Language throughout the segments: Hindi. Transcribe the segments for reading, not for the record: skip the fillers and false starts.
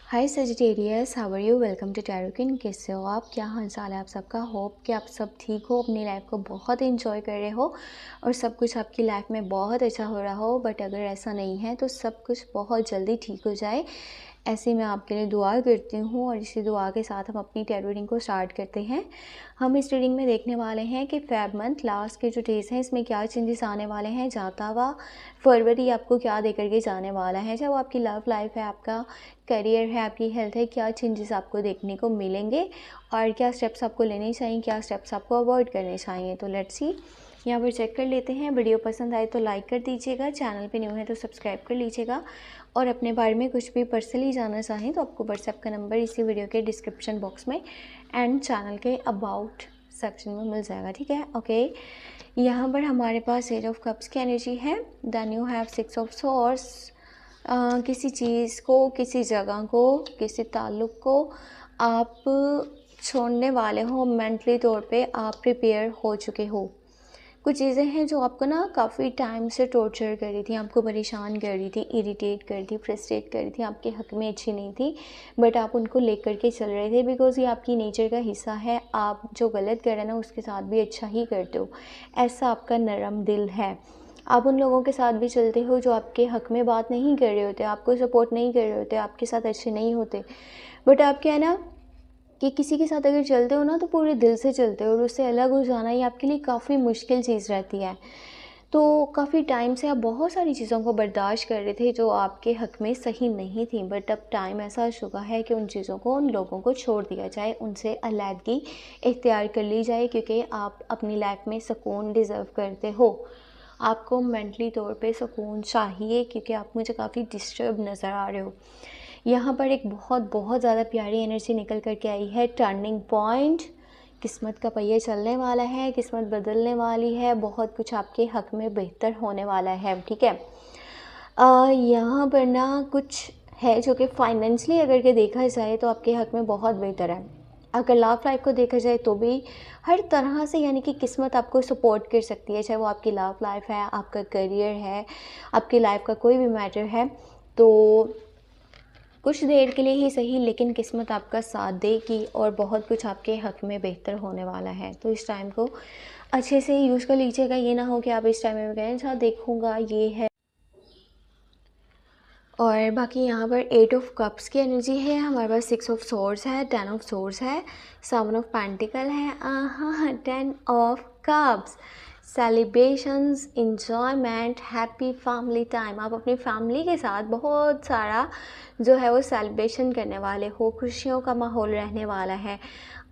Hi Sagittarius, how are you? Welcome to Tarokin. कैसे हो आप? क्या हाल चाल है आप सबका? होप कि आप सब ठीक हो, अपनी लाइफ को बहुत एंजॉय कर रहे हो और सब कुछ आपकी लाइफ में बहुत अच्छा हो रहा हो। बट अगर ऐसा नहीं है तो सब कुछ बहुत जल्दी ठीक हो जाए, ऐसे मैं आपके लिए दुआ करती हूँ। और इसी दुआ के साथ हम अपनी टैरो रीडिंग को स्टार्ट करते हैं। हम इस रीडिंग में देखने वाले हैं कि फेब मंथ लास्ट के जो डेज हैं इसमें क्या चेंजेस आने वाले हैं, जाता हुआ फरवरी आपको क्या दे करके जाने वाला है, चाहे वो आपकी लव लाइफ है, आपका करियर है, आपकी हेल्थ है, क्या चेंजेस आपको देखने को मिलेंगे और क्या स्टेप्स आपको लेने चाहिए, क्या स्टेप्स आपको अवॉइड करने चाहिए। तो लेट्स सी, यहाँ पर चेक कर लेते हैं। वीडियो पसंद आए तो लाइक कर दीजिएगा, चैनल पे न्यू है तो सब्सक्राइब कर लीजिएगा और अपने बारे में कुछ भी पर्सनली जानना चाहें तो आपको व्हाट्सएप का नंबर इसी वीडियो के डिस्क्रिप्शन बॉक्स में एंड चैनल के अबाउट सेक्शन में मिल जाएगा। ठीक है, ओके। यहाँ पर हमारे पास एज ऑफ कप्स की एनर्जी है, then you have six of swords. किसी चीज़ को, किसी जगह को, किसी ताल्लुक़ को आप छोड़ने वाले हो, मेंटली तौर पे आप प्रिपेयर हो चुके हो। कुछ चीज़ें हैं जो आपको ना काफ़ी टाइम से टॉर्चर कर रही थी, आपको परेशान कर रही थी, इरिटेट कर रही थी, फ्रस्ट्रेट कर रही थी, आपके हक में अच्छी नहीं थी, बट आप उनको लेकर के चल रहे थे बिकॉज़ ये आपकी नेचर का हिस्सा है। आप जो गलत कर रहे हैं ना उसके साथ भी अच्छा ही करते हो, ऐसा आपका नरम दिल है। आप उन लोगों के साथ भी चलते हो जो आपके हक में बात नहीं कर रहे होते, आपको सपोर्ट नहीं कर रहे होते, आपके साथ अच्छे नहीं होते, बट आप क्या है ना कि किसी के साथ अगर चलते हो ना तो पूरे दिल से चलते हो और उससे अलग हो जाना ये आपके लिए काफ़ी मुश्किल चीज़ रहती है। तो काफ़ी टाइम से आप बहुत सारी चीज़ों को बर्दाश्त कर रहे थे जो आपके हक में सही नहीं थी, बट अब टाइम ऐसा आ चुका है कि उन चीज़ों को, उन लोगों को छोड़ दिया जाए, उनसे अलहदगी इख्तियार कर ली जाए, क्योंकि आप अपनी लाइफ में सुकून डिज़र्व करते हो। आपको मेंटली तौर पे सुकून चाहिए क्योंकि आप मुझे काफ़ी डिस्टर्ब नज़र आ रहे हो। यहाँ पर एक बहुत बहुत ज़्यादा प्यारी एनर्जी निकल करके आई है, टर्निंग पॉइंट। किस्मत का पहिया चलने वाला है, किस्मत बदलने वाली है, बहुत कुछ आपके हक में बेहतर होने वाला है। ठीक है, यहाँ पर ना कुछ है जो कि फाइनेंशली अगर के देखा जाए तो आपके हक में बहुत बेहतर है। अगर लव लाइफ को देखा जाए तो भी हर तरह से यानी कि किस्मत आपको सपोर्ट कर सकती है, चाहे वो आपकी लव लाइफ है, आपका करियर है, आपकी लाइफ का कोई भी मैटर है। तो कुछ देर के लिए ही सही, लेकिन किस्मत आपका साथ देगी और बहुत कुछ आपके हक में बेहतर होने वाला है। तो इस टाइम को अच्छे से यूज़ कर लीजिएगा। ये ना हो कि आप इस टाइम में कहें अच्छा देखूँगा ये है। और बाकी यहाँ पर 8 ऑफ कप्स की एनर्जी है, हमारे पास 6 ऑफ सोर्ड्स है, 10 ऑफ सोर्ड्स है, 7 ऑफ पेंटिकल है, 10 of cups. Celebrations, enjoyment, happy family time. आप अपनी फैमिली के साथ बहुत सारा जो है वो सेलिब्रेशन करने वाले हो, खुशियों का माहौल रहने वाला है।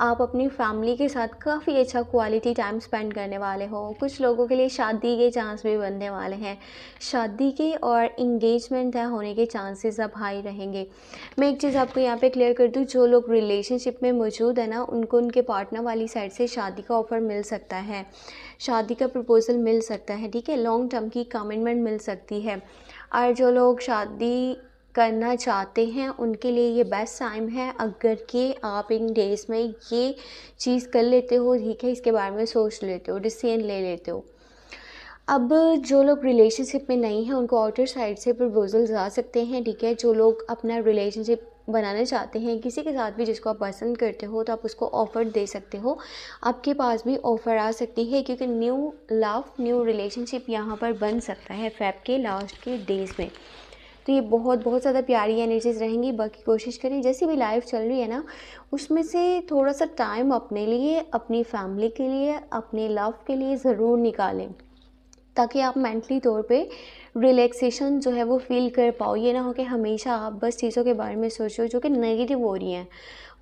आप अपनी फैमिली के साथ काफ़ी अच्छा क्वालिटी टाइम स्पेंड करने वाले हो। कुछ लोगों के लिए शादी के चांस भी बनने वाले हैं, शादी के और इंगेजमेंट होने के चांसेस अब हाई रहेंगे। मैं एक चीज़ आपको यहाँ पे क्लियर कर दूँ, जो लोग रिलेशनशिप में मौजूद है ना उनको उनके पार्टनर वाली साइड से शादी का ऑफ़र मिल सकता है, शादी का प्रपोज़ल मिल सकता है। ठीक है, लॉन्ग टर्म की कमिटमेंट मिल सकती है। और जो लोग शादी करना चाहते हैं उनके लिए ये बेस्ट टाइम है, अगर कि आप इन डेज़ में ये चीज़ कर लेते हो। ठीक है, इसके बारे में सोच लेते हो, डिसीजन ले लेते हो। अब जो लोग रिलेशनशिप में नहीं हैं उनको आउटर साइड से प्रपोजल्स आ सकते हैं। ठीक है, जो लोग अपना रिलेशनशिप बनाना चाहते हैं किसी के साथ भी जिसको आप पसंद करते हो तो आप उसको ऑफ़र दे सकते हो, आपके पास भी ऑफ़र आ सकती है, क्योंकि न्यू लव, न्यू रिलेशनशिप यहाँ पर बन सकता है फेब के लास्ट के डेज़ में। तो ये बहुत बहुत ज़्यादा प्यारी एनर्जीज़ रहेंगी। बाकी कोशिश करें जैसी भी लाइफ चल रही है ना उसमें से थोड़ा सा टाइम अपने लिए, अपनी फैमिली के लिए, अपने लव के लिए ज़रूर निकालें, ताकि आप मेंटली तौर पे रिलैक्सेशन जो है वो फ़ील कर पाओ। ये ना हो कि हमेशा आप बस चीज़ों के बारे में सोचो जो कि नेगेटिव हो रही हैं,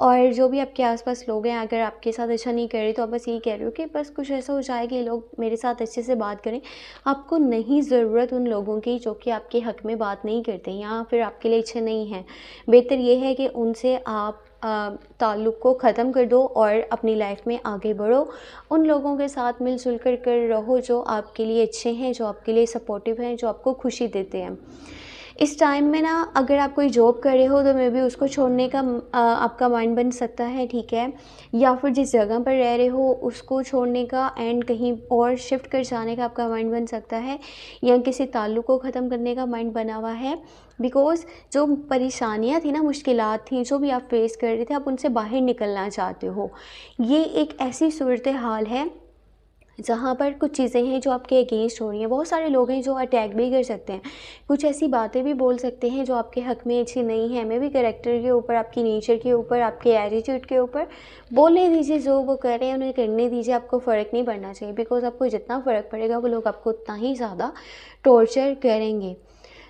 और जो भी आपके आसपास लोग हैं अगर आपके साथ अच्छा नहीं कर रहे तो आप बस यही कह रहे हो कि बस कुछ ऐसा हो जाए कि लोग मेरे साथ अच्छे से बात करें। आपको नहीं ज़रूरत उन लोगों की जो कि आपके हक़ में बात नहीं करते या फिर आपके लिए अच्छे नहीं हैं। बेहतर ये है कि उनसे आप ताल्लुक़ को ख़त्म कर दो और अपनी लाइफ में आगे बढ़ो। उन लोगों के साथ मिलजुल कर रहो जो आपके लिए अच्छे हैं, जो आपके लिए सपोर्टिव हैं, जो आपको खुशी देते हैं। इस टाइम में ना अगर आप कोई जॉब कर रहे हो तो मे बी उसको छोड़ने का आपका माइंड बन सकता है, ठीक है। या फिर जिस जगह पर रह रहे हो उसको छोड़ने का एंड कहीं और शिफ्ट कर जाने का आपका माइंड बन सकता है, या किसी ताल्लुक़ को ख़त्म करने का माइंड बना हुआ है। बिकॉज़ जो परेशानियाँ थी ना, मुश्किलात थी, जो भी आप फेस कर रहे थे, आप उनसे बाहर निकलना चाहते हो। ये एक ऐसी सूरत हाल है जहाँ पर कुछ चीज़ें हैं जो आपके अगेंस्ट हो रही हैं। बहुत सारे लोग हैं जो अटैक भी कर सकते हैं, कुछ ऐसी बातें भी बोल सकते हैं जो आपके हक़ में अच्छी नहीं है। मे बी कैरेक्टर के ऊपर, आपकी नेचर के ऊपर, आपके एटीट्यूड के ऊपर बोलने दीजिए, जो वो कर रहे हैं उन्हें करने दीजिए। आपको फ़र्क नहीं पड़ना चाहिए, बिकॉज़ आपको जितना फ़र्क पड़ेगा वो लोग आपको उतना ही ज़्यादा टॉर्चर करेंगे।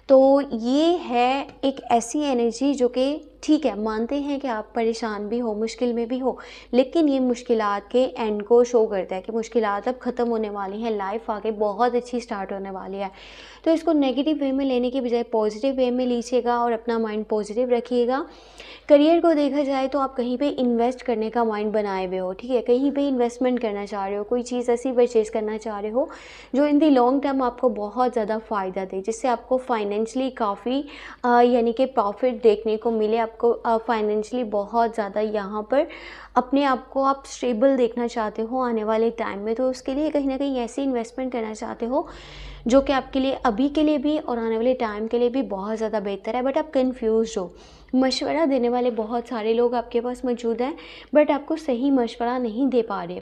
तो ये है एक ऐसी एनर्जी जो कि ठीक है, मानते हैं कि आप परेशान भी हो, मुश्किल में भी हो, लेकिन ये मुश्किलात के एंड को शो करता है कि मुश्किलात अब ख़त्म होने वाली हैं, लाइफ आगे बहुत अच्छी स्टार्ट होने वाली है। तो इसको नेगेटिव वे में लेने की बजाय पॉजिटिव वे में लीजिएगा और अपना माइंड पॉजिटिव रखिएगा। करियर को देखा जाए तो आप कहीं पे इन्वेस्ट करने का माइंड बनाए हुए हो, ठीक है, कहीं पे इन्वेस्टमेंट करना चाह रहे हो, कोई चीज़ ऐसी परचेज़ करना चाह रहे हो जो इन दी लॉन्ग टर्म आपको बहुत ज़्यादा फ़ायदा दे, जिससे आपको फाइनेंशियली काफ़ी यानी कि प्रॉफिट देखने को मिले। आपको फाइनेंशियली बहुत ज़्यादा यहाँ पर अपने आप को आप स्टेबल देखना चाहते हो आने वाले टाइम में, तो उसके लिए कहीं ना कहीं ऐसी इन्वेस्टमेंट करना चाहते हो जो कि आपके लिए अभी के लिए भी और आने वाले टाइम के लिए भी बहुत ज़्यादा बेहतर है। बट आप कन्फ्यूज़ हो, मशवरा देने वाले बहुत सारे लोग आपके पास मौजूद हैं, बट आपको सही मशवरा नहीं दे पा रहे।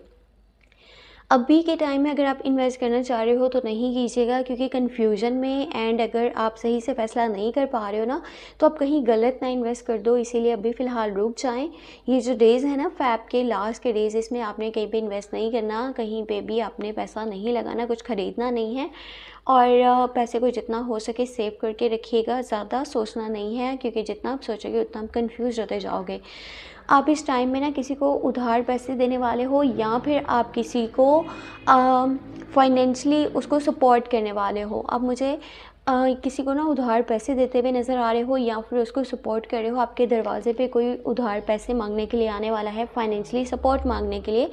अभी के टाइम में अगर आप इन्वेस्ट करना चाह रहे हो तो नहीं कीजिएगा, क्योंकि कन्फ्यूजन में एंड अगर आप सही से फ़ैसला नहीं कर पा रहे हो ना, तो आप कहीं गलत ना इन्वेस्ट कर दो। इसीलिए अभी फ़िलहाल रुक जाएं। ये जो डेज़ है ना, फ़ैब के लास्ट के डेज़, इसमें आपने कहीं पे इन्वेस्ट नहीं करना, कहीं पे भी आपने पैसा नहीं लगाना, कुछ ख़रीदना नहीं है। और पैसे को जितना हो सके सेव करके रखिएगा, ज़्यादा सोचना नहीं है, क्योंकि जितना आप सोचोगे उतना आप कन्फ्यूज़ होते जाओगे। आप इस टाइम में ना किसी को उधार पैसे देने वाले हो, या फिर आप किसी को फाइनेंशियली उसको सपोर्ट करने वाले हो। आप मुझे किसी को ना उधार पैसे देते हुए नज़र आ रहे हो, या फिर उसको सपोर्ट कर रहे हो। आपके दरवाजे पे कोई उधार पैसे मांगने के लिए आने वाला है, फाइनेंशियली सपोर्ट मांगने के लिए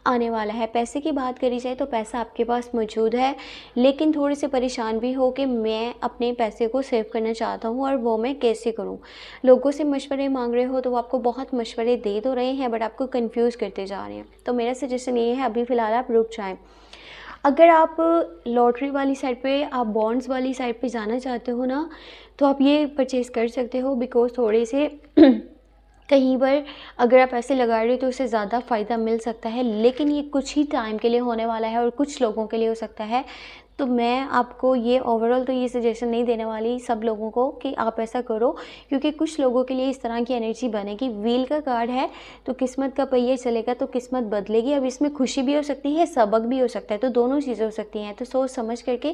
आने वाला है। पैसे की बात करी जाए तो पैसा आपके पास मौजूद है, लेकिन थोड़े से परेशान भी हो कि मैं अपने पैसे को सेव करना चाहता हूँ और वो मैं कैसे करूँ। लोगों से मशवरे मांग रहे हो तो वो आपको बहुत मशवरे दे तो रहे हैं, बट आपको कन्फ्यूज़ करते जा रहे हैं। तो मेरा सजेशन ये है, अभी फ़िलहाल आप रुक जाएँ। अगर आप लॉटरी वाली साइड पे, आप बॉन्ड्स वाली साइड पे जाना चाहते हो ना, तो आप ये परचेज़ कर सकते हो, बिकॉज़ थोड़े से कहीं पर अगर आप पैसे लगा रहे हो तो उससे ज़्यादा फ़ायदा मिल सकता है, लेकिन ये कुछ ही टाइम के लिए होने वाला है और कुछ लोगों के लिए हो सकता है। तो मैं आपको ये ओवरऑल तो ये सजेशन नहीं देने वाली सब लोगों को कि आप ऐसा करो, क्योंकि कुछ लोगों के लिए इस तरह की एनर्जी बनेगी। व्हील का कार्ड है तो किस्मत का पहिया चलेगा तो किस्मत बदलेगी। अब इसमें खुशी भी हो सकती है, सबक भी हो सकता है, तो दोनों चीज़ें हो सकती हैं। तो सोच समझ करके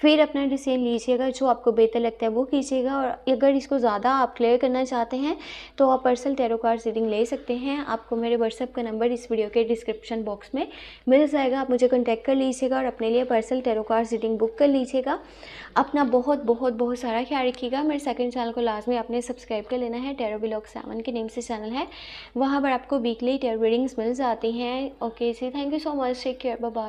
फिर अपना डिसीजन लीजिएगा, जो आपको बेहतर लगता है वो कीजिएगा। और अगर इसको ज़्यादा आप क्लियर करना चाहते हैं तो आप पर्सनल टैरो कार्ड रीडिंग ले सकते हैं। आपको मेरे व्हाट्सएप का नंबर इस वीडियो के डिस्क्रिप्शन बॉक्स में मिल जाएगा, आप मुझे कॉन्टैक्ट कर लीजिएगा और अपने लिए personal tarot card reading book कर लीजिएगा। अपना बहुत बहुत बहुत सारा ख्याल रखिएगा। मेरे सेकंड चैनल को लाजमी आपने सब्सक्राइब कर लेना है, टैरो व्लॉग 7 के नेम से चैनल है, वहाँ पर आपको वीकली टैरो रीडिंग्स मिल जाती हैं। ओके जी, thank you so much, take care, bye bye.